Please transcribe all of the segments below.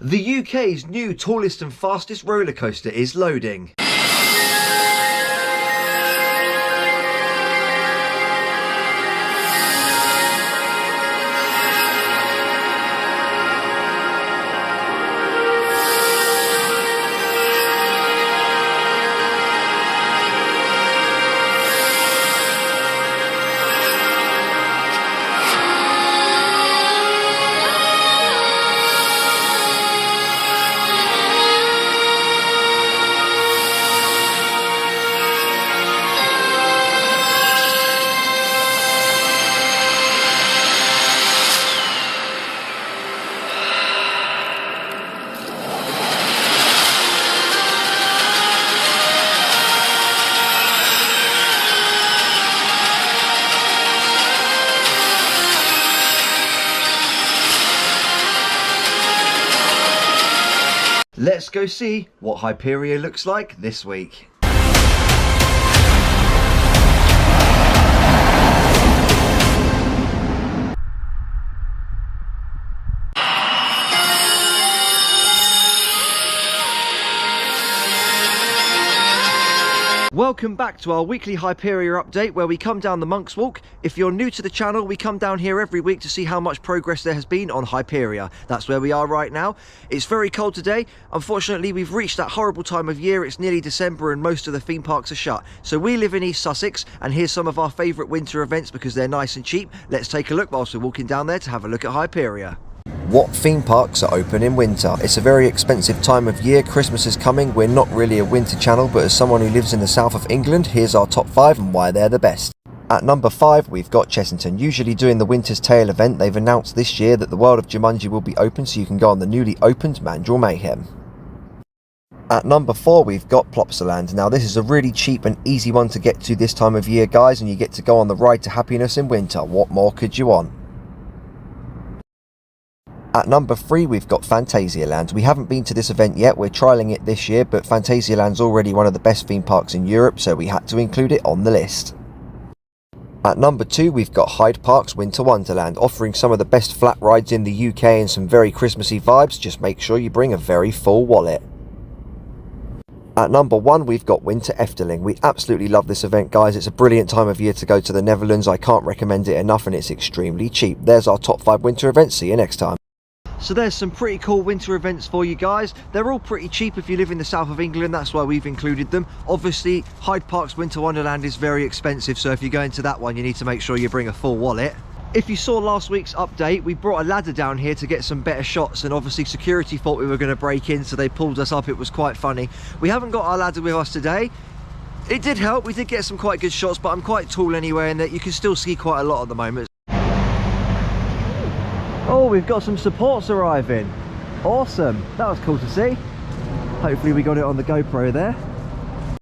The UK's new tallest and fastest roller coaster is loading. Let's go see what Hyperia looks like this week. Welcome back to our weekly Hyperia update where we come down the Monk's Walk. If you're new to the channel, we come down here every week to see how much progress there has been on Hyperia. That's where we are right now. It's very cold today. Unfortunately, we've reached that horrible time of year. It's nearly December and most of the theme parks are shut. So we live in East Sussex and here's some of our favourite winter events because they're nice and cheap. Let's take a look whilst we're walking down there to have a look at Hyperia. What theme parks are open in winter? It's a very expensive time of year. Christmas is coming. We're not really a winter channel, but as someone who lives in the south of England, here's our top 5 and why they're the best. At number 5, we've got Chessington. Usually doing the Winter's Tale event, they've announced this year that the world of Jumanji will be open so you can go on the newly opened Mandrill Mayhem. At number 4, we've got Plopsaland. Now this is a really cheap and easy one to get to this time of year, guys, and you get to go on the ride to happiness in winter. What more could you want? At number 3, we've got Phantasialand. We haven't been to this event yet, we're trialling it this year, but Phantasialand's already one of the best theme parks in Europe, so we had to include it on the list. At number 2, we've got Hyde Park's Winter Wonderland, offering some of the best flat rides in the UK and some very Christmassy vibes. Just make sure you bring a very full wallet. At number 1, we've got Winter Efteling. We absolutely love this event, guys. It's a brilliant time of year to go to the Netherlands. I can't recommend it enough, and it's extremely cheap. There's our top 5 winter events. See you next time. So there's some pretty cool winter events for you guys. They're all pretty cheap if you live in the south of England, that's why we've included them. Obviously, Hyde Park's Winter Wonderland is very expensive, so if you go into that one, you need to make sure you bring a full wallet. If you saw last week's update, we brought a ladder down here to get some better shots, and obviously security thought we were going to break in, so they pulled us up. It was quite funny. We haven't got our ladder with us today. It did help, we did get some quite good shots, but I'm quite tall anyway, and that you can still see quite a lot at the moment. Oh, we've got some supports arriving. Awesome, that was cool to see. Hopefully we got it on the GoPro there.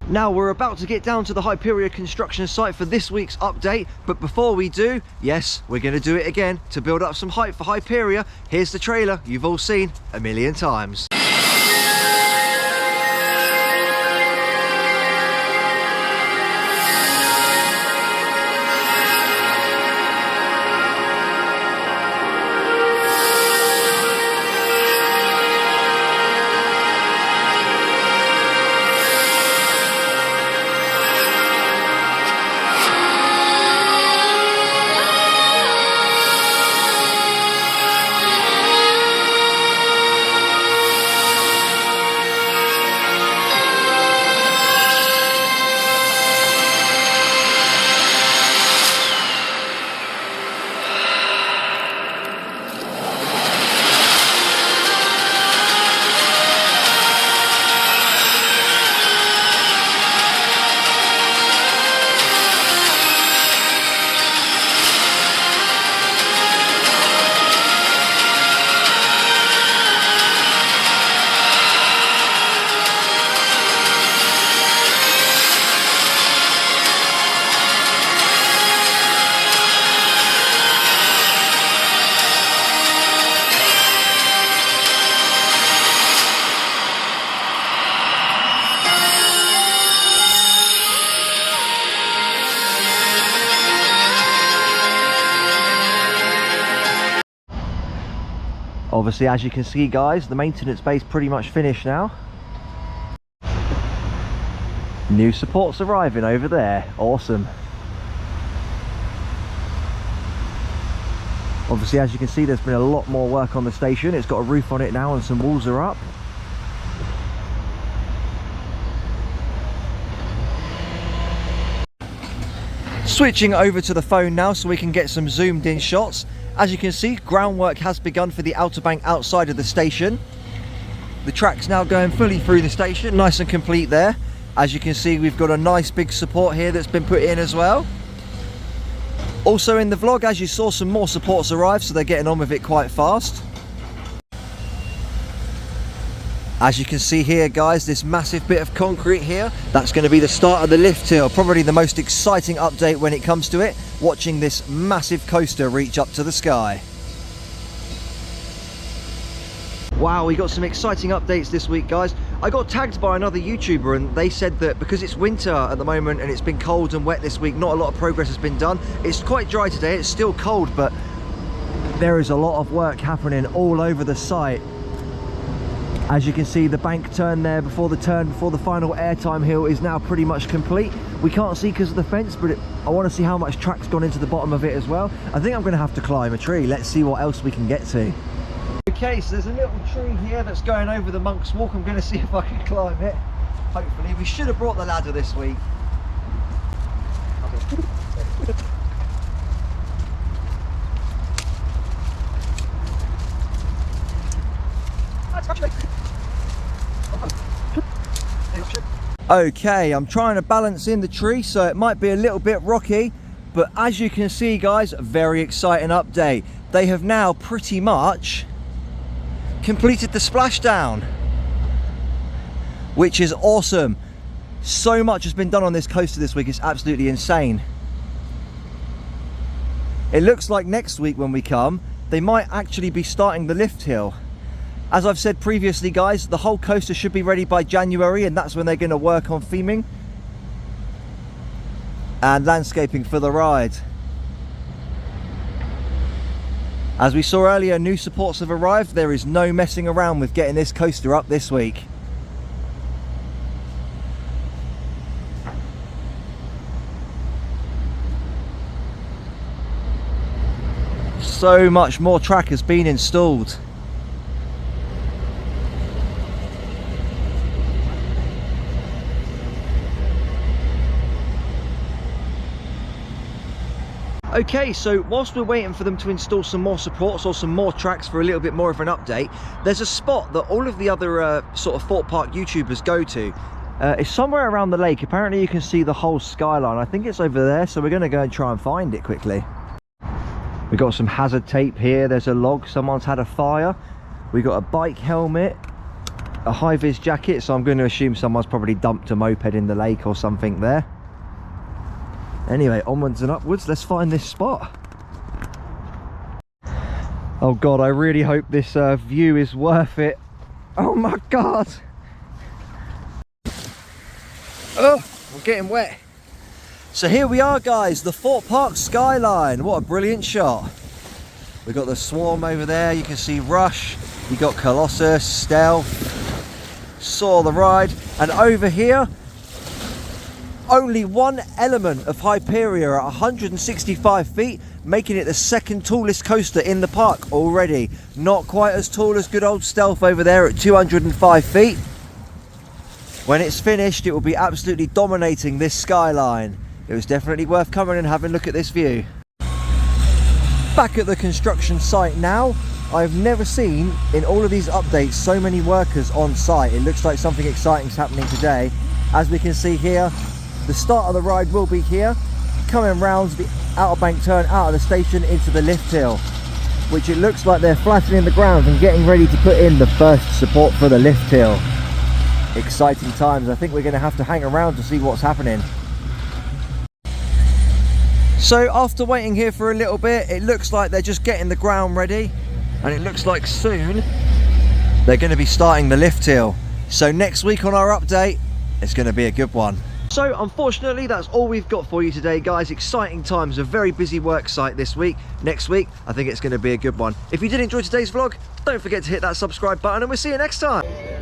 Now we're about to get down to the Hyperia construction site for this week's update, but before we do, yes, we're going to do it again to build up some hype for Hyperia. Here's the trailer you've all seen a million times. Obviously, as you can see guys, the maintenance bay's pretty much finished now. New supports arriving over there, awesome. Obviously, as you can see, there's been a lot more work on the station. It's got a roof on it now and some walls are up. Switching over to the phone now so we can get some zoomed in shots. As you can see, groundwork has begun for the outer bank outside of the station. The track's now going fully through the station, nice and complete there. As you can see, we've got a nice big support here that's been put in as well. Also in the vlog, as you saw, some more supports arrive, so they're getting on with it quite fast. As you can see here guys, this massive bit of concrete here, that's going to be the start of the lift hill. Probably the most exciting update when it comes to it, watching this massive coaster reach up to the sky. Wow, we got some exciting updates this week guys. I got tagged by another YouTuber and they said that because it's winter at the moment and it's been cold and wet this week, not a lot of progress has been done. It's quite dry today, it's still cold, but there is a lot of work happening all over the site. As you can see, the bank turn there before the final airtime hill is now pretty much complete. We can't see because of the fence, but I want to see how much track's gone into the bottom of it as well. I think I'm going to have to climb a tree. Let's see what else we can get to. Okay, so there's a little tree here that's going over the Monk's Walk. I'm going to see if I can climb it. Hopefully. We should have brought the ladder this week. Okay, I'm trying to balance in the tree, so it might be a little bit rocky, but as you can see guys, a very exciting update. They have now pretty much completed the splashdown, which is awesome. So much has been done on this coaster this week, it's absolutely insane. It looks like next week when we come, they might actually be starting the lift hill. As I've said previously guys, the whole coaster should be ready by January, and that's when they're going to work on theming and landscaping for the ride. As we saw earlier, new supports have arrived. There is no messing around with getting this coaster up this week. So much more track has been installed. Okay, so whilst we're waiting for them to install some more supports or some more tracks for a little bit more of an update, there's a spot that all of the other sort of Thorpe Park YouTubers go to. It's somewhere around the lake. Apparently you can see the whole skyline. I think it's over there, so we're going to go and try and find it quickly. We've got some hazard tape here. There's a log. Someone's had a fire. We've got a bike helmet, a high-vis jacket, so I'm going to assume someone's probably dumped a moped in the lake or something there. Anyway, onwards and upwards, let's find this spot. Oh god, I really hope this view is worth it. Oh my god! Oh, I'm getting wet. So here we are guys, the Thorpe Park skyline. What a brilliant shot. We've got the Swarm over there, you can see Rush, you got Colossus, Stealth, Saw the Ride, and over here, only one element of Hyperia at 165 feet, making it the second tallest coaster in the park already. Not quite as tall as good old Stealth over there at 205 feet. When it's finished, it will be absolutely dominating this skyline. It was definitely worth coming and having a look at this view. Back at the construction site now. I've never seen in all of these updates so many workers on site. It looks like something exciting is happening today. As we can see here, the start of the ride will be here, coming round the outer bank turn out of the station into the lift hill, which it looks like they're flattening the ground and getting ready to put in the first support for the lift hill. Exciting times. I think we're going to have to hang around to see what's happening. So after waiting here for a little bit, it looks like they're just getting the ground ready, and it looks like soon they're going to be starting the lift hill. So next week on our update, it's going to be a good one. So unfortunately that's all we've got for you today, guys. Exciting times, a very busy work site this week. Next week I think it's going to be a good one. If you did enjoy today's vlog, don't forget to hit that subscribe button and we'll see you next time.